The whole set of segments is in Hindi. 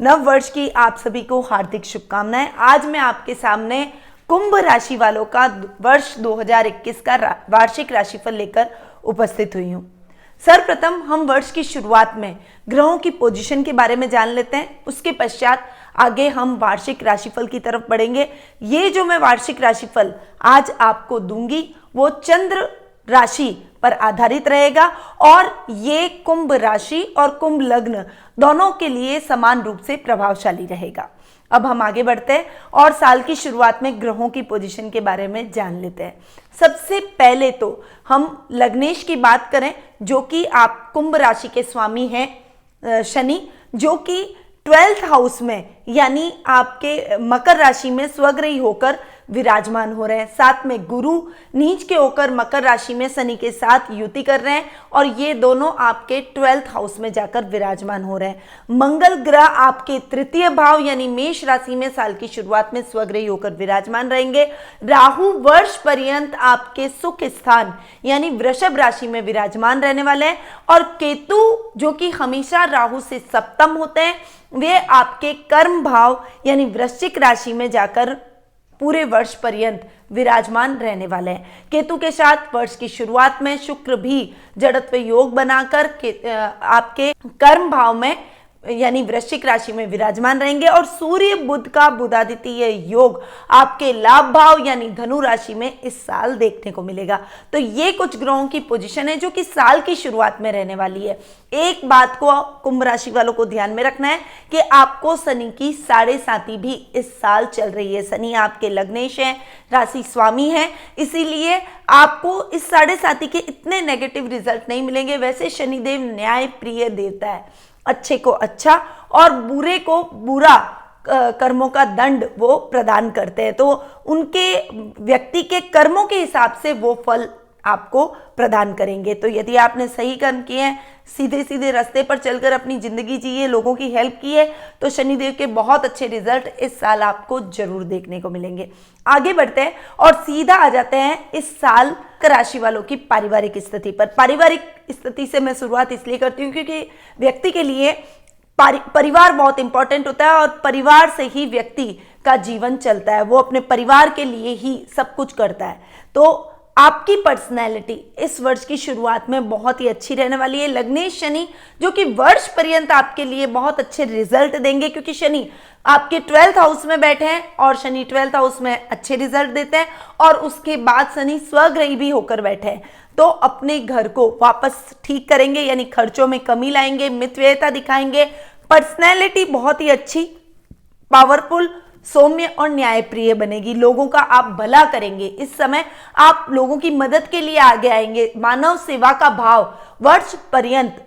नव वर्ष की आप सभी को हार्दिक शुभकामनाएं। आज मैं आपके सामने कुंभ राशि वालों का वर्ष 2021 का वार्षिक राशिफल लेकर उपस्थित हुई हूं। सर्वप्रथम हम वर्ष की शुरुआत में ग्रहों की पोजीशन के बारे में जान लेते हैं। उसके पश्चात आगे हम वार्षिक राशिफल की तरफ बढ़ेंगे। ये जो मैं वार्षिक राशिफल आज आपको दूंगी वो चंद्र राशि पर आधारित रहेगा और ये कुंभ राशि और कुंभ लग्न दोनों के लिए समान रूप से प्रभावशाली रहेगा। अब हम आगे बढ़ते हैं और साल की शुरुआत में ग्रहों की पोजीशन के बारे में जान लेते हैं। सबसे पहले तो हम लग्नेश की बात करें, जो कि आप कुंभ राशि के स्वामी हैं शनि, जो कि 12th हाउस में यानी आपके मकर राशि में स्वग्रही होकर विराजमान हो रहे हैं। साथ में गुरु नीच के होकर मकर राशि में शनि के साथ युति कर रहे हैं और ये दोनों आपके 12th हाउस में जाकर विराजमान हो रहे हैं। मंगल ग्रह आपके तृतीय भाव यानी मेष राशि में साल की शुरुआत में स्वग्रही होकर विराजमान रहेंगे। राहु वर्ष पर्यंत आपके सुख स्थान यानी वृषभ राशि में विराजमान रहने वाले हैं और केतु जो कि हमेशा राहु से सप्तम होते हैं वे आपके कर्म भाव यानी वृश्चिक राशि में जाकर पूरे वर्ष पर्यंत विराजमान रहने वाले हैं। केतु के साथ वर्ष की शुरुआत में शुक्र भी जड़त्व योग बनाकर आपके कर्म भाव में यानी वृश्चिक राशि में विराजमान रहेंगे और सूर्य बुध का बुधादित्य योग आपके लाभ भाव यानी धनु राशि में इस साल देखने को मिलेगा। तो ये कुछ ग्रहों की पोजीशन है जो कि साल की शुरुआत में रहने वाली है। एक बात को कुंभ राशि वालों को ध्यान में रखना है कि आपको शनि की 7.5 भी इस साल चल रही है। शनि आपके लग्नेश हैं, राशि स्वामी है, इसीलिए आपको इस 7.5 के इतने नेगेटिव रिजल्ट नहीं मिलेंगे। वैसे शनिदेव न्याय प्रिय देवता है, अच्छे को अच्छा और बुरे को बुरा कर्मों का दंड वो प्रदान करते हैं, तो उनके व्यक्ति के कर्मों के हिसाब से वो फल आपको प्रदान करेंगे। तो यदि आपने सही कर्म किए हैं, सीधे सीधे रास्ते पर चलकर अपनी जिंदगी जी है, लोगों की हेल्प की है, तो शनिदेव के बहुत अच्छे रिजल्ट इस साल आपको जरूर देखने को मिलेंगे। आगे बढ़ते हैं और सीधा आ जाते हैं इस साल राशि वालों की पारिवारिक स्थिति पर। पारिवारिक स्थिति से मैं शुरुआत इसलिए करती हूँ क्योंकि व्यक्ति के लिए परिवार बहुत इंपॉर्टेंट होता है और परिवार से ही व्यक्ति का जीवन चलता है। वो अपने परिवार के लिए ही सब कुछ करता है। तो आपकी पर्सनैलिटी इस वर्ष की शुरुआत में बहुत ही अच्छी रहने वाली है। लग्नेश शनि जो कि वर्ष पर्यंत आपके लिए बहुत अच्छे रिजल्ट देंगे, क्योंकि शनि आपके 12th हाउस में बैठे हैं और शनि 12th हाउस में अच्छे रिजल्ट देते हैं और उसके बाद शनि स्वग्रही भी होकर बैठे हैं, तो अपने घर को वापस ठीक करेंगे यानी खर्चों में कमी लाएंगे, मितव्ययता दिखाएंगे। पर्सनैलिटी बहुत ही अच्छी, पावरफुल, सौम्य और न्यायप्रिय बनेगी। लोगों का आप भला करेंगे। इस समय आप लोगों की मदद के लिए आगे आएंगे। मानव सेवा का भाव वर्ष पर्यंत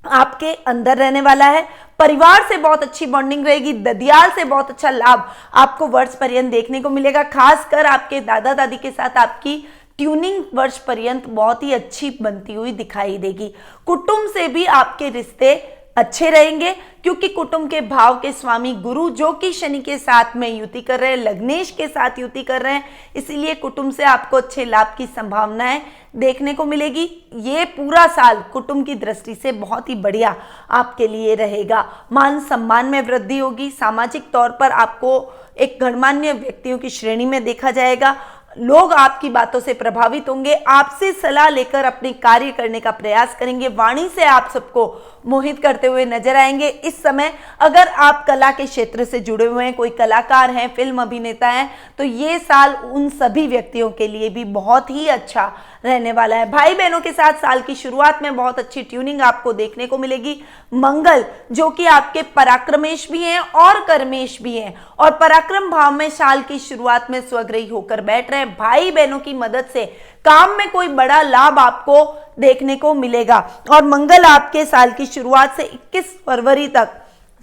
आपके अंदर रहने वाला है। परिवार से बहुत अच्छी बॉन्डिंग रहेगी। ददियाल से बहुत अच्छा लाभ आपको वर्ष पर्यंत देखने को मिलेगा। खासकर आपके दादा दादी के साथ आपकी ट्यूनिंग वर्ष पर्यंत बहुत ही अच्छी बनती हुई दिखाई देगी। कुटुंब से भी आपके रिश्ते अच्छे रहेंगे क्योंकि कुटुंब के भाव के स्वामी गुरु जो कि शनि के साथ में युति कर रहे हैं, लग्नेश के साथ युति कर रहे हैं, इसीलिए कुटुंब से आपको अच्छे लाभ की संभावनाएं देखने को मिलेगी। ये पूरा साल कुटुंब की दृष्टि से बहुत ही बढ़िया आपके लिए रहेगा। मान सम्मान में वृद्धि होगी। सामाजिक तौर पर आपको एक गणमान्य व्यक्तियों की श्रेणी में देखा जाएगा। लोग आपकी बातों से प्रभावित होंगे, आपसे सलाह लेकर अपने कार्य करने का प्रयास करेंगे। वाणी से आप सबको मोहित करते हुए नजर आएंगे। इस समय अगर आप कला के क्षेत्र से जुड़े हुए हैं, कोई कलाकार हैं, फिल्म अभिनेता हैं, तो ये साल उन सभी व्यक्तियों के लिए भी बहुत ही अच्छा रहने वाला है। भाई बहनों के साथ साल की शुरुआत में बहुत अच्छी ट्यूनिंग आपको देखने को मिलेगी। मंगल जो कि आपके पराक्रमेश भी हैं और कर्मेश भी हैं और पराक्रम भाव में साल की शुरुआत में स्वग्रही होकर बैठ रहे हैं। भाई बहनों की मदद से काम में कोई बड़ा लाभ आपको देखने को मिलेगा और मंगल आपके साल की शुरुआत से 21 फरवरी तक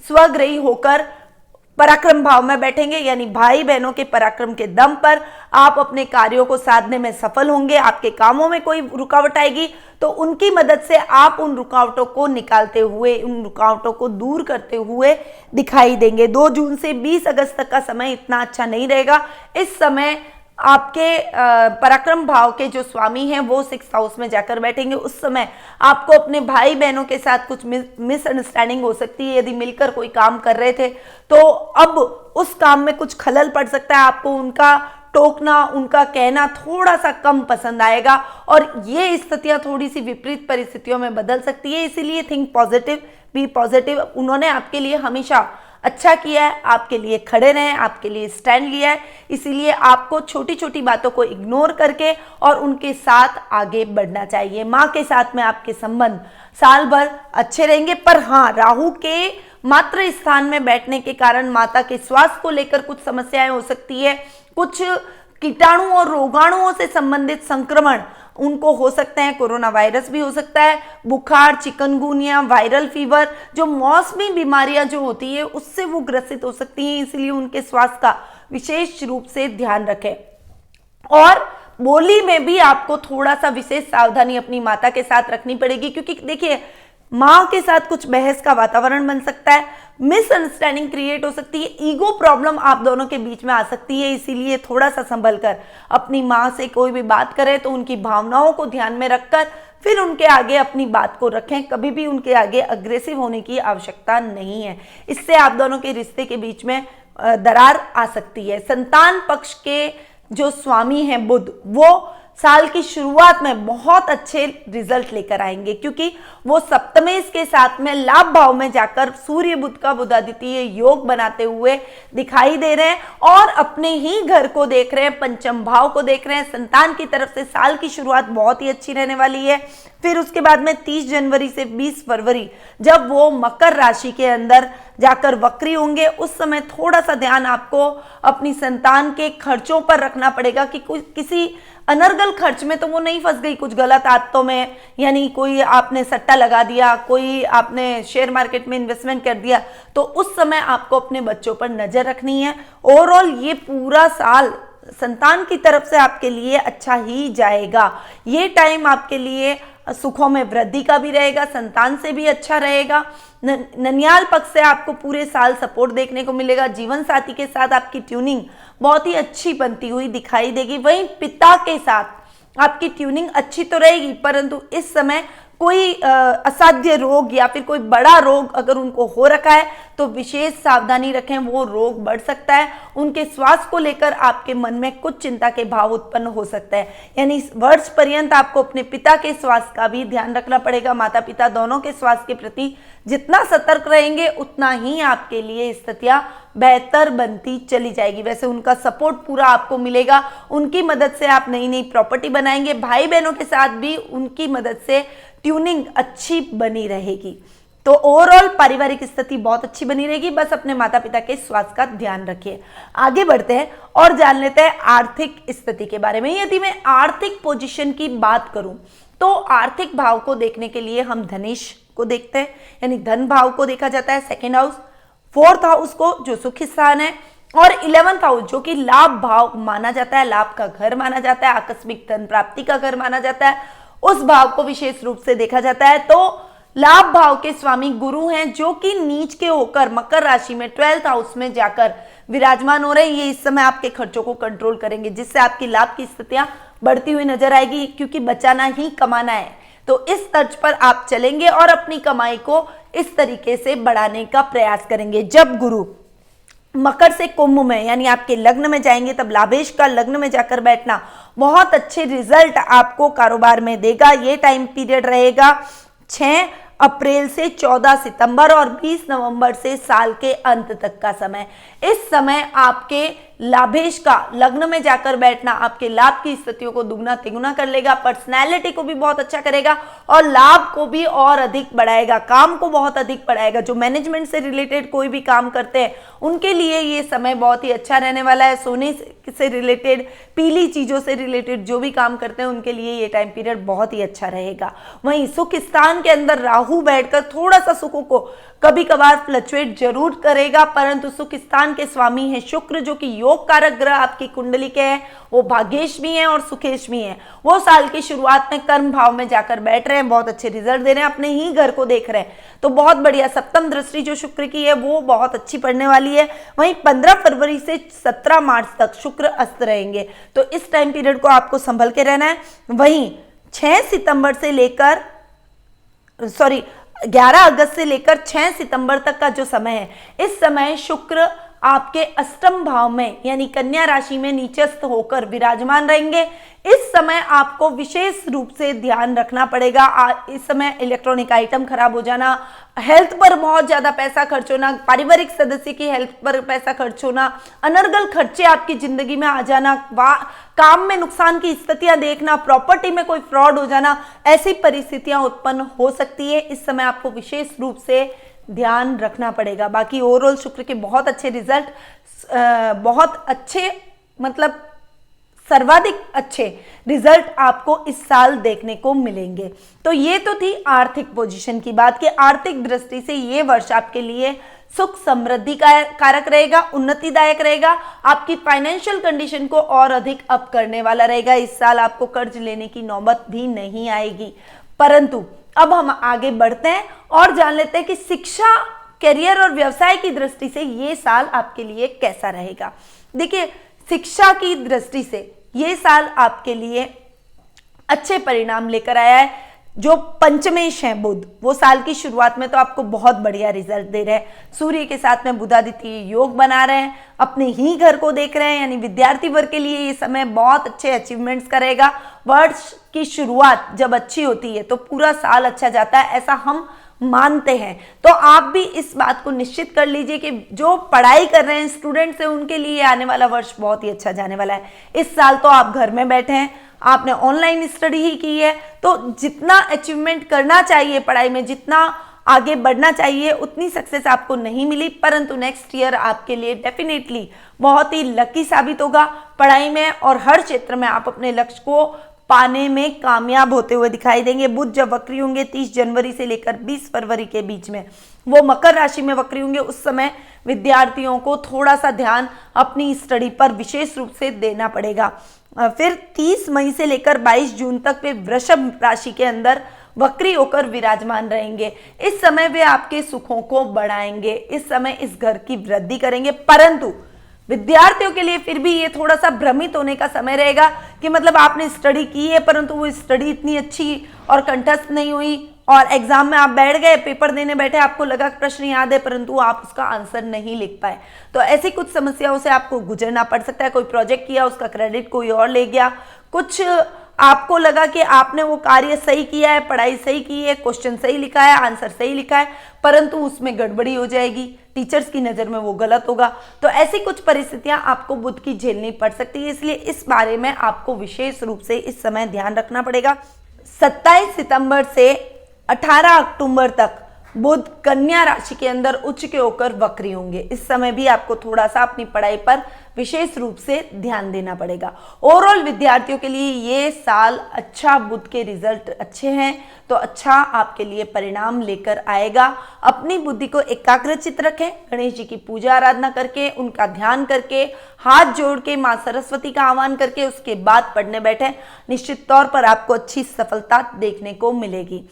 स्वग्रही होकर पराक्रम भाव में बैठेंगे, यानी भाई बहनों के पराक्रम के दम पर आप अपने कार्यों को साधने में सफल होंगे। आपके कामों में कोई रुकावट आएगी तो उनकी मदद से आप उन रुकावटों को निकालते हुए, उन रुकावटों को दूर करते हुए दिखाई देंगे। 2 जून से 20 अगस्त तक का समय इतना अच्छा नहीं रहेगा। इस समय आपके पराक्रम भाव के जो स्वामी हैं वो 6th हाउस में जाकर बैठेंगे। उस समय आपको अपने भाई बहनों के साथ कुछ मिसअंडरस्टैंडिंग हो सकती है। यदि मिलकर कोई काम कर रहे थे तो अब उस काम में कुछ खलल पड़ सकता है, आपको उनका टोकना, उनका कहना थोड़ा सा कम पसंद आएगा और ये स्थितियां थोड़ी सी विपरीत परिस्थितियों में बदल सकती है। इसीलिए थिंक पॉजिटिव, बी पॉजिटिव। उन्होंने आपके लिए हमेशा अच्छा किया है, आपके लिए खड़े रहे, आपके लिए स्टैंड लिया है, इसीलिए आपको छोटी छोटी बातों को इग्नोर करके और उनके साथ आगे बढ़ना चाहिए। माँ के साथ में आपके संबंध साल भर अच्छे रहेंगे, पर हाँ, राहु के मात्र स्थान में बैठने के कारण माता के स्वास्थ्य को लेकर कुछ समस्याएं हो सकती है। कुछ कीटाणु और रोगाणुओं से संबंधित संक्रमण उनको हो सकते हैं, कोरोना वायरस भी हो सकता है, बुखार, चिकनगुनिया, वायरल फीवर, जो मौसमी बीमारियां जो होती है उससे वो ग्रसित हो सकती हैं। इसलिए उनके स्वास्थ्य का विशेष रूप से ध्यान रखें और बोली में भी आपको थोड़ा सा विशेष सावधानी अपनी माता के साथ रखनी पड़ेगी, क्योंकि देखिए माँ के साथ कुछ बहस का वातावरण बन सकता है, मिसअंडरस्टैंडिंग क्रिएट हो सकती है, ईगो प्रॉब्लम आप दोनों के बीच में आ सकती है। इसीलिए थोड़ा सा संभल कर अपनी माँ से कोई भी बात करें तो उनकी भावनाओं को ध्यान में रखकर फिर उनके आगे अपनी बात को रखें। कभी भी उनके आगे अग्रेसिव होने की आवश्यकता नहीं है, इससे आप दोनों के रिश्ते के बीच में दरार आ सकती है। संतान पक्ष के जो स्वामी हैं बुध, वो साल की शुरुआत में बहुत अच्छे रिजल्ट लेकर आएंगे, क्योंकि वो सप्तमेश के साथ में लाभ भाव में जाकर सूर्य बुध का बुधादित्य योग बनाते हुए दिखाई दे रहे हैं और अपने ही घर को देख रहे हैं, पंचम भाव को देख रहे हैं। संतान की तरफ से साल की शुरुआत बहुत ही अच्छी रहने वाली है। फिर उसके बाद में 30 जनवरी से 20 फरवरी जब वो मकर राशि के अंदर जाकर वक्री होंगे, उस समय थोड़ा सा ध्यान आपको अपनी संतान के खर्चों पर रखना पड़ेगा कि किसी अनर्गल खर्च में तो वो नहीं फंस गई कुछ गलत आदतों में, यानी कोई आपने सट्टा लगा दिया, कोई आपने शेयर मार्केट में इन्वेस्टमेंट कर दिया, तो उस समय आपको अपने बच्चों पर नजर रखनी है। ओवरऑल ये पूरा साल संतान की तरफ से आपके लिए अच्छा ही जाएगा। ये टाइम आपके लिए सुखों में वृद्धि का भी रहेगा, संतान से भी अच्छा रहेगा। ननियाल पक्ष से आपको पूरे साल सपोर्ट देखने को मिलेगा। जीवन साथी के साथ आपकी ट्यूनिंग बहुत ही अच्छी बनती हुई दिखाई देगी। वहीं पिता के साथ आपकी ट्यूनिंग अच्छी तो रहेगी, परंतु इस समय कोई असाध्य रोग या फिर कोई बड़ा रोग अगर उनको हो रखा है तो विशेष सावधानी रखें, वो रोग बढ़ सकता है। उनके स्वास्थ्य को लेकर आपके मन में कुछ चिंता के भाव उत्पन्न हो सकता है, यानी इस वर्ष पर्यंत आपको अपने पिता के स्वास्थ्य का भी ध्यान रखना पड़ेगा। माता पिता दोनों के स्वास्थ्य के प्रति जितना सतर्क रहेंगे उतना ही आपके लिए स्थितियां बेहतर बनती चली जाएगी। वैसे उनका सपोर्ट पूरा आपको मिलेगा, उनकी मदद से आप नई नई प्रॉपर्टी बनाएंगे। भाई बहनों के साथ भी उनकी मदद से ट्यूनिंग अच्छी बनी रहेगी। तो ओवरऑल पारिवारिक स्थिति बहुत अच्छी बनी रहेगी। बस अपने माता पिता के स्वास्थ्य का ध्यान रखिए। आगे बढ़ते हैं और जान लेते हैं आर्थिक स्थिति के बारे में। यदि मैं आर्थिक पोजीशन की बात करूं तो आर्थिक भाव को देखने के लिए हम धनेश को देखते हैं, यानी धन भाव को देखा जाता है, सेकेंड हाउस, 4th हाउस को जो सुख स्थान है, और 11th हाउस जो कि लाभ भाव माना जाता है, लाभ का घर माना जाता है, आकस्मिक धन प्राप्ति का घर माना जाता है, उस भाव को विशेष रूप से देखा जाता है। तो लाभ भाव के स्वामी गुरु हैं, जो कि नीच के होकर मकर राशि में 12th हाउस में जाकर विराजमान हो रहे हैं। ये इस समय आपके खर्चों को कंट्रोल करेंगे, जिससे आपकी लाभ की स्थितियां बढ़ती हुई नजर आएगी, क्योंकि बचाना ही कमाना है। तो इस तर्ज पर आप चलेंगे और अपनी कमाई को इस तरीके से बढ़ाने का प्रयास करेंगे। जब गुरु मकर से कुंभ में यानी आपके लग्न में जाएंगे, तब लाभेश का लग्न में जाकर बैठना बहुत अच्छे रिजल्ट आपको कारोबार में देगा। ये टाइम पीरियड रहेगा 6 अप्रैल से 14 सितंबर और 20 नवंबर से साल के अंत तक का समय। इस समय आपके लाभेश का लग्न में जाकर बैठना आपके लाभ की स्थितियों को दुगना तिगुना कर लेगा, पर्सनैलिटी को भी बहुत अच्छा करेगा और लाभ को भी और अधिक बढ़ाएगा, काम को बहुत अधिक बढ़ाएगा। जो मैनेजमेंट से रिलेटेड कोई भी काम करते हैं उनके लिए ये समय बहुत ही अच्छा रहने वाला है। सोने से रिलेटेड, पीली चीजों से रिलेटेड जो भी काम करते हैं उनके लिए ये टाइम पीरियड बहुत ही अच्छा रहेगा। वहीं सुख स्थान के अंदर राहु बैठकर थोड़ा सा सुखों को कभी कभार फ्लक्चुएट जरूर करेगा, परंतु सुख स्थान के स्वामी है शुक्र, जो कि योग कारक ग्रह आपकी कुंडली के है, वो भाग्येश भी है और सुखेश भी है। वो साल की शुरुआत में कर्म भाव में जाकर बैठ रहे हैं, बहुत अच्छे रिजल्ट दे रहे हैं, अपने ही घर को देख रहे हैं, तो बहुत बढ़िया। सप्तम दृष्टि जो शुक्र की है वो बहुत अच्छी पड़ने वाली है। वहीं 15 फरवरी से 17 मार्च तक शुक्र अस्त रहेंगे, तो इस टाइम पीरियड को आपको संभल के रहना है। वहीं 11 अगस्त से लेकर 6 सितंबर तक का जो समय है, इस समय शुक्र आपके अष्टम भाव में यानी कन्या राशि में नीचस्थ होकर विराजमान रहेंगे। इस समय आपको विशेष रूप से ध्यान रखना पड़ेगा। इस समय इलेक्ट्रॉनिक आइटम खराब हो जाना, हेल्थ पर बहुत ज्यादा पैसा खर्च होना, पारिवारिक सदस्य की हेल्थ पर पैसा खर्च होना, अनर्गल खर्चे आपकी जिंदगी में आ जाना, काम में नुकसान की स्थितियां देखना, प्रॉपर्टी में कोई फ्रॉड हो जाना, ऐसी परिस्थितियां उत्पन्न हो सकती है। इस समय आपको विशेष रूप से ध्यान रखना पड़ेगा। बाकी ओवरऑल शुक्र के बहुत अच्छे रिजल्ट, बहुत अच्छे मतलब सर्वाधिक अच्छे रिजल्ट आपको इस साल देखने को मिलेंगे। तो ये तो थी आर्थिक पोजीशन की बात कि आर्थिक दृष्टि से ये वर्ष आपके लिए सुख समृद्धि का कारक रहेगा, उन्नतिदायक रहेगा, आपकी फाइनेंशियल कंडीशन को और अधिक अप करने वाला रहेगा। इस साल आपको कर्ज लेने की नौबत भी नहीं आएगी। परंतु अब हम आगे बढ़ते हैं और जान लेते हैं कि शिक्षा, करियर और व्यवसाय की दृष्टि से ये साल आपके लिए कैसा रहेगा। देखिए, शिक्षा की दृष्टि से ये साल आपके लिए अच्छे परिणाम लेकर आया है। जो पंचमेश है बुध, वो साल की शुरुआत में तो आपको बहुत बढ़िया रिजल्ट दे रहे हैं। सूर्य के साथ में बुधादित्य योग बना रहे हैं, अपने ही घर को देख रहे हैं, यानी विद्यार्थी वर्ग के लिए ये समय बहुत अच्छे अचीवमेंट्स करेगा। वर्ष की शुरुआत जब अच्छी होती है तो पूरा साल अच्छा जाता है, ऐसा हम मानते हैं। तो आप भी इस बात को निश्चित कर लीजिए कि जो पढ़ाई कर रहे हैं स्टूडेंट्स हैं, उनके लिए आने वाला वर्ष बहुत ही अच्छा जाने वाला है। इस साल तो आप घर में बैठे हैं, आपने ऑनलाइन स्टडी ही की है, तो जितना अचीवमेंट करना चाहिए पढ़ाई में, जितना आगे बढ़ना चाहिए, उतनी सक्सेस आपको नहीं मिली। परंतु नेक्स्ट ईयर आपके लिए डेफिनेटली बहुत ही लकी साबित होगा पढ़ाई में, और हर क्षेत्र में आप अपने लक्ष्य को पाने में कामयाब होते हुए दिखाई देंगे। बुध जब वक्री होंगे 30 जनवरी से लेकर 20 फरवरी के बीच में, वो मकर राशि में वक्री होंगे, उस समय विद्यार्थियों को थोड़ा सा ध्यान अपनी स्टडी पर विशेष रूप से देना पड़ेगा। फिर 30 मई से लेकर 22 जून तक वे वृषभ राशि के अंदर वक्री होकर विराजमान रहेंगे। इस समय वे आपके सुखों को बढ़ाएंगे, इस समय इस घर की वृद्धि करेंगे। परंतु विद्यार्थियों के लिए फिर भी ये थोड़ा सा भ्रमित होने का समय रहेगा कि मतलब आपने स्टडी की है परंतु वो स्टडी इतनी अच्छी और कंठस्थ नहीं हुई, और एग्जाम में आप बैठ गए, पेपर देने बैठे, आपको लगा प्रश्न याद है परंतु आप उसका आंसर नहीं लिख पाए। तो ऐसी कुछ समस्याओं से आपको गुजरना पड़ सकता है। कोई प्रोजेक्ट किया, उसका क्रेडिट कोई और ले गया, कुछ आपको लगा कि आपने वो कार्य सही किया है, पढ़ाई सही की है, क्वेश्चन सही लिखा है, आंसर सही लिखा है, परंतु उसमें गड़बड़ी हो जाएगी, टीचर्स की नज़र में वो गलत होगा। तो ऐसी कुछ परिस्थितियां आपको बुध की झेलनी पड़ सकती है, इसलिए इस बारे में आपको विशेष रूप से इस समय ध्यान रखना पड़ेगा। 27 सितंबर से 18 अक्टूबर तक बुध कन्या राशि के अंदर उच्च के होकर वक्री होंगे। इस समय भी आपको थोड़ा सा अपनी पढ़ाई पर विशेष रूप से ध्यान देना पड़ेगा। ओवरऑल विद्यार्थियों के लिए ये साल अच्छा, बुध के रिजल्ट अच्छे हैं तो अच्छा आपके लिए परिणाम लेकर आएगा। अपनी बुद्धि को एकाग्रचित रखें, गणेश जी की पूजा आराधना करके, उनका ध्यान करके, हाथ जोड़ के माँ सरस्वती का आह्वान करके उसके बाद पढ़ने बैठे, निश्चित तौर पर आपको अच्छी सफलता देखने को मिलेगी।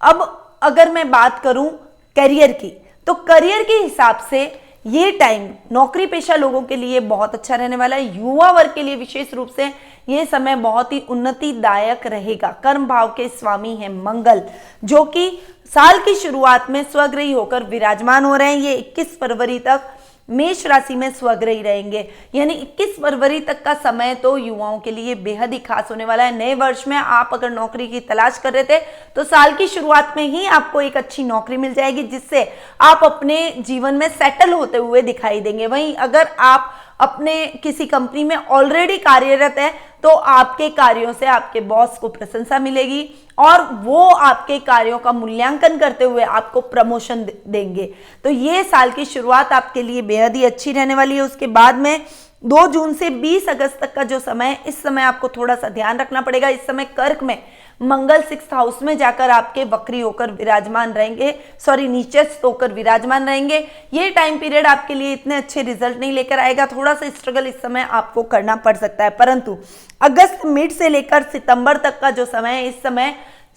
अब अगर मैं बात करूं करियर की, तो करियर के हिसाब से ये टाइम नौकरी पेशा लोगों के लिए बहुत अच्छा रहने वाला है। युवा वर्ग के लिए विशेष रूप से ये समय बहुत ही उन्नतिदायक रहेगा। कर्म भाव के स्वामी हैं मंगल, जो कि साल की शुरुआत में स्वग्रही होकर विराजमान हो रहे हैं। ये 21 फरवरी तक मेष राशि में स्वग्रही रहेंगे, यानी 21 फरवरी तक का समय तो युवाओं के लिए बेहद ही खास होने वाला है। नए वर्ष में आप अगर नौकरी की तलाश कर रहे थे तो साल की शुरुआत में ही आपको एक अच्छी नौकरी मिल जाएगी, जिससे आप अपने जीवन में सेटल होते हुए दिखाई देंगे। वहीं अगर आप अपने किसी कंपनी में ऑलरेडी कार्यरत है तो आपके कार्यों से आपके बॉस को प्रशंसा मिलेगी और वो आपके कार्यों का मूल्यांकन करते हुए आपको प्रमोशन देंगे। तो ये साल की शुरुआत आपके लिए बेहद ही अच्छी रहने वाली है। उसके बाद में 2 जून से 20 अगस्त तक का जो समय है, इस समय आपको थोड़ा सा ध्यान रखना पड़ेगा। इस समय कर्क में मंगल 6th हाउस में जाकर आपके वक्री होकर विराजमान रहेंगे, नीचस्थ होकर विराजमान रहेंगे। ये टाइम पीरियड आपके लिए इतने अच्छे रिजल्ट नहीं लेकर आएगा, थोड़ा सा स्ट्रगल इस समय आपको करना पड़ सकता है। परंतु अगस्त मिड से लेकर सितंबर तक का जो समय है, इस समय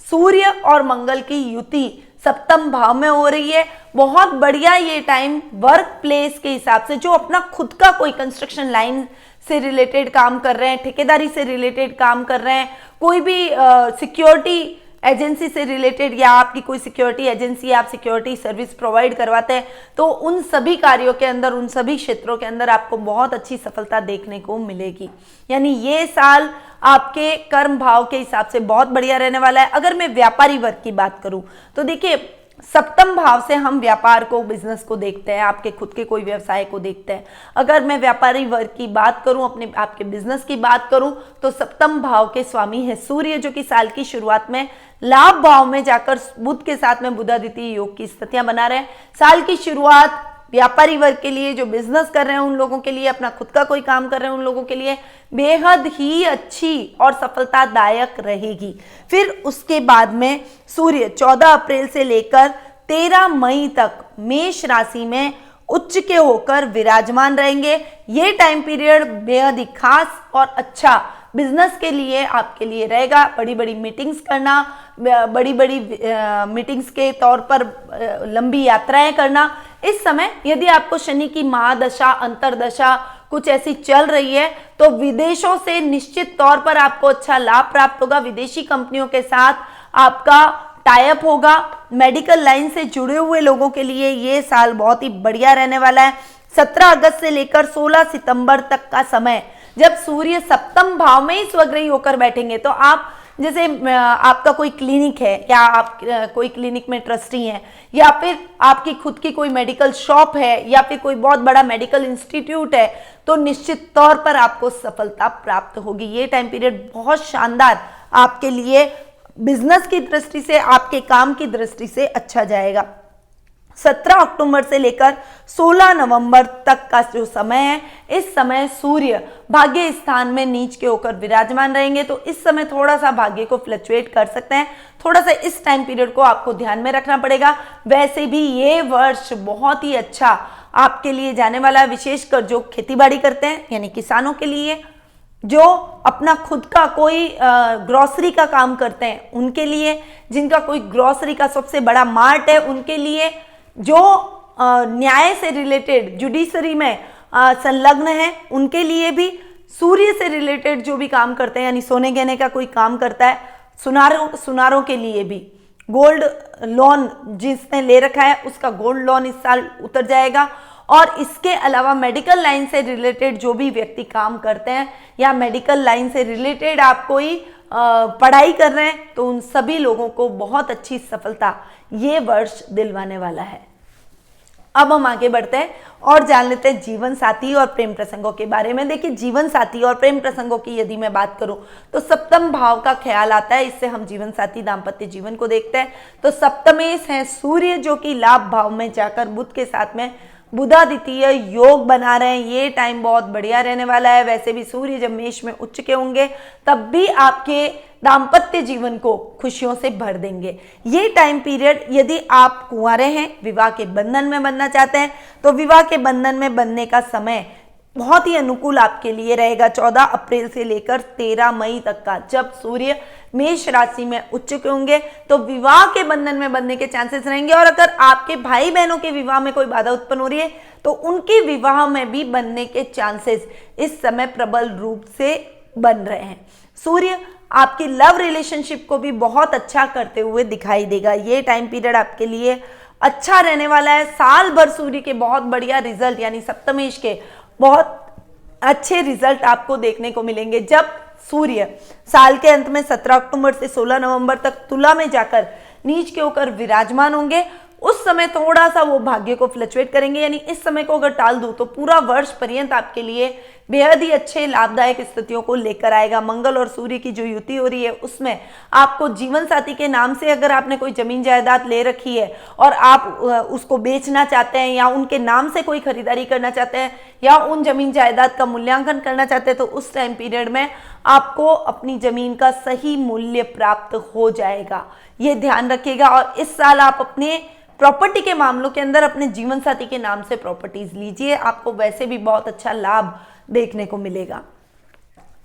सूर्य और मंगल की युति सप्तम भाव में हो रही है। बहुत बढ़िया ये टाइम वर्क प्लेस के हिसाब से, जो अपना खुद का कोई कंस्ट्रक्शन लाइन से रिलेटेड काम कर रहे हैं, ठेकेदारी से रिलेटेड काम कर रहे हैं, कोई भी सिक्योरिटी एजेंसी से रिलेटेड, या आपकी कोई सिक्योरिटी एजेंसी, आप सिक्योरिटी सर्विस प्रोवाइड करवाते हैं, तो उन सभी कार्यों के अंदर, उन सभी क्षेत्रों के अंदर आपको बहुत अच्छी सफलता देखने को मिलेगी। यानी ये साल आपके कर्म भाव के हिसाब से बहुत बढ़िया रहने वाला है। अगर मैं व्यापारी वर्ग की बात करूं तो देखिए, सप्तम भाव से हम व्यापार को, बिजनेस को देखते हैं, आपके खुद के कोई व्यवसाय को देखते हैं। अगर मैं व्यापारी वर्ग की बात करूं, अपने आपके बिजनेस की बात करूं, तो सप्तम भाव के स्वामी है सूर्य, जो कि साल की शुरुआत में लाभ भाव में जाकर बुध के साथ में बुधादित्य योग की स्थितियां बना रहे हैं। साल की शुरुआत व्यापारी वर्ग के लिए, जो बिजनेस कर रहे हैं उन लोगों के लिए, अपना खुद का कोई काम कर रहे हैं उन लोगों के लिए बेहद ही अच्छी और सफलतादायक रहेगी। फिर उसके बाद में सूर्य 14 अप्रैल से लेकर 13 मई तक मेष राशि में उच्च के होकर विराजमान रहेंगे। ये टाइम पीरियड बेहद ही खास और अच्छा बिजनेस के लिए आपके लिए रहेगा। बड़ी बड़ी मीटिंग्स करना, बड़ी बड़ी मीटिंग्स के तौर पर लंबी यात्राएं करना। इस समय यदि आपको शनि की महादशा, अंतरदशा कुछ ऐसी चल रही है, तो विदेशों से निश्चित तौर पर आपको अच्छा लाभ प्राप्त होगा। विदेशी कंपनियों के साथ आपका टाई अप होगा। मेडिकल लाइन से जुड़े हुए लोगों के लिए ये साल बहुत ही बढ़िया रहने वाला है। 17 अगस्त से लेकर 16 सितंबर तक का समय, जब सूर्य सप्तम भाव में ही स्वग्रही होकर बैठेंगे, तो आप जैसे आपका कोई क्लिनिक है, या आप कोई क्लिनिक में ट्रस्टी हैं, या फिर आपकी खुद की कोई मेडिकल शॉप है, या फिर कोई बहुत बड़ा मेडिकल इंस्टीट्यूट है, तो निश्चित तौर पर आपको सफलता प्राप्त होगी। ये टाइम पीरियड बहुत शानदार आपके लिए बिजनेस की दृष्टि से, आपके काम की दृष्टि से अच्छा जाएगा। 17 अक्टूबर से लेकर 16 नवंबर तक का जो समय है, इस समय सूर्य भाग्य स्थान में नीच के होकर विराजमान रहेंगे, तो इस समय थोड़ा सा भाग्य को फ्लक्चुएट कर सकते हैं। थोड़ा सा इस टाइम पीरियड को आपको ध्यान में रखना पड़ेगा। वैसे भी ये वर्ष बहुत ही अच्छा आपके लिए जाने वाला है, विशेषकर जो खेतीबाड़ी करते हैं, यानी किसानों के लिए, जो अपना खुद का कोई ग्रोसरी का काम करते हैं उनके लिए, जिनका कोई ग्रोसरी का सबसे बड़ा मार्ट है उनके लिए, जो न्याय से रिलेटेड, जुडिशरी में संलग्न है उनके लिए भी, सूर्य से रिलेटेड जो भी काम करते हैं, यानी सोने गहने का कोई काम करता है, सुनारों के लिए भी, गोल्ड लोन जिसने ले रखा है उसका गोल्ड लोन इस साल उतर जाएगा। और इसके अलावा मेडिकल लाइन से रिलेटेड जो भी व्यक्ति काम करते हैं, या मेडिकल लाइन से रिलेटेड आप कोई पढ़ाई कर रहे हैं, तो उन सभी लोगों को बहुत अच्छी सफलता ये वर्ष दिलवाने वाला है। अब हम आगे बढ़ते हैं और जान लेते हैं जीवन साथी और प्रेम प्रसंगों के बारे में। देखिए, जीवन साथी और प्रेम प्रसंगों की यदि मैं बात करूं तो सप्तम भाव का ख्याल आता है, इससे हम जीवन साथी, दाम्पत्य जीवन को देखते हैं। तो सप्तमेश है सूर्य, जो कि लाभ भाव में जाकर बुध के साथ में बुधादित्य योग बना रहे हैं। ये टाइम बहुत बढ़िया रहने वाला है। वैसे भी सूर्य जब मेष में उच्च के होंगे, तब भी आपके दाम्पत्य जीवन को खुशियों से भर देंगे। ये टाइम पीरियड, यदि आप कुंवारे हैं, विवाह के बंधन में बनना चाहते हैं, तो विवाह के बंधन में बनने का समय बहुत ही अनुकूल आपके लिए रहेगा। 14 अप्रैल से लेकर 13 मई तक का, जब सूर्य मेष राशि में उच्च के होंगे, तो विवाह के बंधन में बनने के चांसेस रहेंगे। और अगर आपके भाई बहनों के विवाह में कोई बाधा उत्पन्न हो रही है, तो उनके विवाह में भी बनने के चांसेस इस समय प्रबल रूप से बन रहे हैं। सूर्य आपकी लव रिलेशनशिप को भी बहुत अच्छा करते हुए दिखाई देगा। ये टाइम पीरियड आपके लिए अच्छा रहने वाला है। साल भर सूर्य के बहुत बढ़िया रिजल्ट, यानी सप्तमेश के बहुत अच्छे रिजल्ट आपको देखने को मिलेंगे। जब सूर्य साल के अंत में 17 अक्टूबर से 16 नवंबर तक तुला में जाकर नीच के होकर विराजमान होंगे, उस समय थोड़ा सा वो भाग्य को फ्लक्चुएट करेंगे। यानी इस समय को अगर टाल दूं तो पूरा वर्ष पर्यंत आपके लिए बेहद ही अच्छे लाभदायक स्थितियों को लेकर आएगा। मंगल और सूर्य की जो युति हो रही है, उसमें आपको जीवन साथी के नाम से, अगर आपने कोई जमीन जायदाद ले रखी है और आप उसको बेचना चाहते हैं, या उनके नाम से कोई खरीदारी करना चाहते हैं, या उन जमीन जायदाद का मूल्यांकन करना चाहते हैं तो उस टाइम पीरियड में आपको अपनी जमीन का सही मूल्य प्राप्त हो जाएगा, ये ध्यान रखिएगा। और इस साल आप अपने प्रॉपर्टी के मामलों के अंदर अपने जीवन साथी के नाम से प्रॉपर्टीज लीजिए, आपको वैसे भी बहुत अच्छा लाभ देखने को मिलेगा।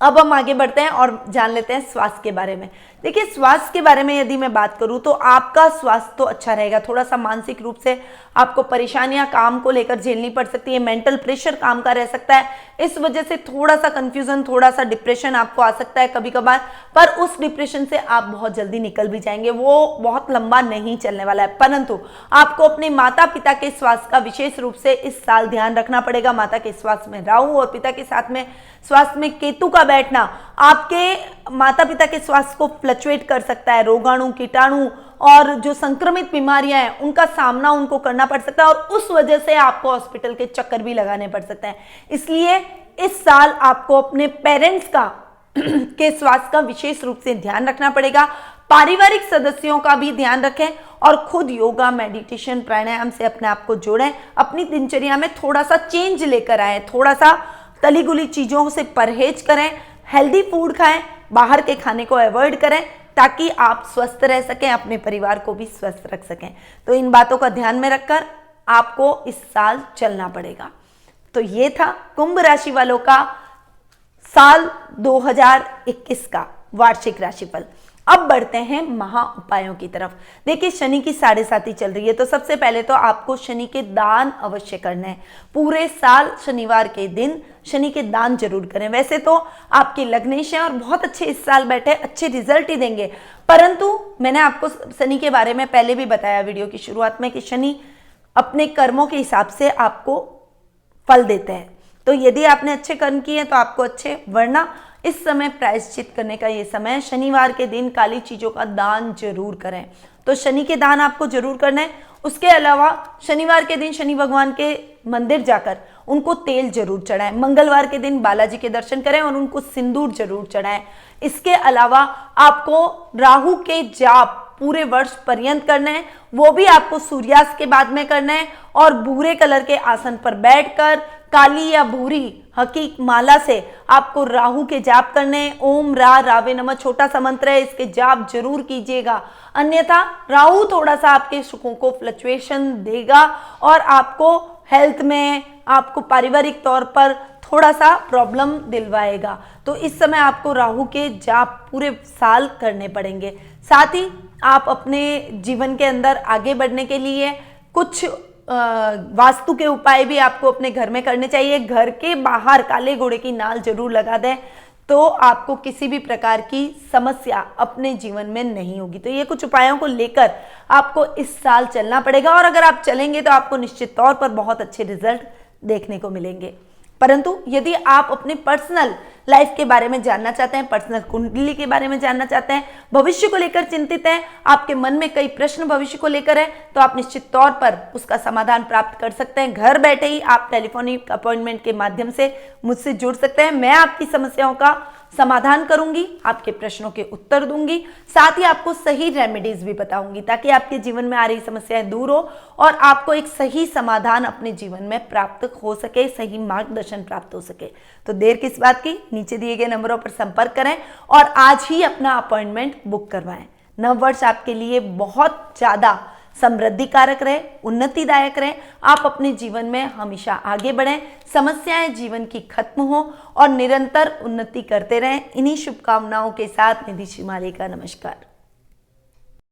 अब हम आगे बढ़ते हैं और जान लेते हैं स्वास्थ्य के बारे में। देखिए, स्वास्थ्य के बारे में यदि मैं बात करूं तो आपका स्वास्थ्य तो अच्छा रहेगा, थोड़ा सा मानसिक रूप से आपको परेशानियां काम को लेकर झेलनी पड़ सकती है, मेंटल प्रेशर काम का रह सकता है, इस वजह से थोड़ा सा कंफ्यूजन, थोड़ा सा डिप्रेशन आपको आ सकता है कभी कभार, पर उस डिप्रेशन से आप बहुत जल्दी निकल भी जाएंगे, वो बहुत लंबा नहीं चलने वाला है। परंतु आपको अपने माता पिता के स्वास्थ्य का विशेष रूप से इस साल ध्यान रखना पड़ेगा। माता के स्वास्थ्य में राहु और पिता के साथ में स्वास्थ्य में केतु का बैठना आपके माता पिता के स्वास्थ्य को फ्लक्चुएट कर सकता है, रोगाणु, कीटाणु और जो संक्रमित बीमारियां हैं उनका सामना उनको करना पड़ सकता है और उस वजह से आपको हॉस्पिटल के चक्कर भी लगाने पड़ सकते हैं। इसलिए इस साल आपको अपने पेरेंट्स का के स्वास्थ्य का विशेष रूप से ध्यान रखना पड़ेगा। पारिवारिक सदस्यों का भी ध्यान रखें और खुद योगा, मेडिटेशन, प्राणायाम से अपने आप को जोड़ें, अपनी दिनचर्या में थोड़ा सा चेंज लेकर आए, थोड़ा सा तली गुली चीजों से परहेज करें, हेल्दी फूड खाएं, बाहर के खाने को अवॉइड करें ताकि आप स्वस्थ रह सकें, अपने परिवार को भी स्वस्थ रख सकें। तो इन बातों का ध्यान में रखकर आपको इस साल चलना पड़ेगा। तो ये था कुंभ राशि वालों का साल 2021 का वार्षिक राशिफल। अब बढ़ते हैं महा उपायों की तरफ। देखिए, शनि की 7.5 चल रही है, तो सबसे पहले तो आपको शनि के दान अवश्य करने हैं। पूरे साल शनिवार के दिन शनि के दान जरूर करें। वैसे तो आपके लग्नेश हैं और बहुत अच्छे इस साल बैठे, अच्छे रिजल्ट ही देंगे, परंतु मैंने आपको शनि के बारे में पहले भी बताया वीडियो की शुरुआत में कि शनि अपने कर्मों के हिसाब से आपको फल देते हैं। तो यदि आपने अच्छे कर्म किए तो आपको अच्छे, वरना इस समय प्रायश्चित करने का ये समय है। शनिवार के दिन काली चीजों का दान जरूर करें, तो शनि के दान आपको जरूर करना है। उसके अलावा शनिवार के दिन शनि भगवान के मंदिर जाकर उनको तेल जरूर चढ़ाएं। मंगलवार के दिन बालाजी के दर्शन करें और उनको सिंदूर जरूर चढ़ाएं। इसके अलावा आपको राहु के जाप पूरे वर्ष पर्यंत करने हैं, वो भी आपको सूर्यास्त के बाद में करना है और भूरे कलर के आसन पर बैठकर काली या भूरी हकीक माला से आपको राहु के जाप करने हैं। ओम रा रावे नमः छोटा सा मंत्र है, इसके जाप जरूर कीजिएगा, अन्यथा राहु थोड़ा सा आपके सुखों को फ्लक्चुएशन देगा और आपको हेल्थ में, आपको पारिवारिक तौर पर थोड़ा सा प्रॉब्लम दिलवाएगा। तो इस समय आपको राहु के जाप पूरे साल करने पड़ेंगे। साथ ही आप अपने जीवन के अंदर आगे बढ़ने के लिए कुछ वास्तु के उपाय भी आपको अपने घर में करने चाहिए। घर के बाहर काले घोड़े की नाल जरूर लगा दें, तो आपको किसी भी प्रकार की समस्या अपने जीवन में नहीं होगी। तो ये कुछ उपायों को लेकर आपको इस साल चलना पड़ेगा और अगर आप चलेंगे तो आपको निश्चित तौर पर बहुत अच्छे रिजल्ट देखने को मिलेंगे। परंतु यदि आप अपने पर्सनल लाइफ के बारे में जानना चाहते हैं, पर्सनल कुंडली के बारे में जानना चाहते हैं, भविष्य को लेकर चिंतित हैं, आपके मन में कई प्रश्न भविष्य को लेकर है, तो आप निश्चित तौर पर उसका समाधान प्राप्त कर सकते हैं। घर बैठे ही आप टेलीफोनिक अपॉइंटमेंट के माध्यम से मुझसे जुड़ सकते हैं। मैं आपकी समस्याओं का समाधान करूंगी, आपके प्रश्नों के उत्तर दूंगी, साथ ही आपको सही रेमेडीज भी बताऊंगी ताकि आपके जीवन में आ रही समस्याएं दूर हो और आपको एक सही समाधान अपने जीवन में प्राप्त हो सके, सही मार्गदर्शन प्राप्त हो सके। तो देर किस बात की, नीचे दिए गए नंबरों पर संपर्क करें और आज ही अपना अपॉइंटमेंट बुक करवाएं। नव वर्ष आपके लिए बहुत ज्यादा समृद्धि कारक रहे, उन्नतिदायक रहे, आप अपने जीवन में हमेशा आगे बढ़ें, समस्याएं जीवन की खत्म हो और निरंतर उन्नति करते रहें। इन्हीं शुभकामनाओं के साथ निधि श्रीमाली का नमस्कार।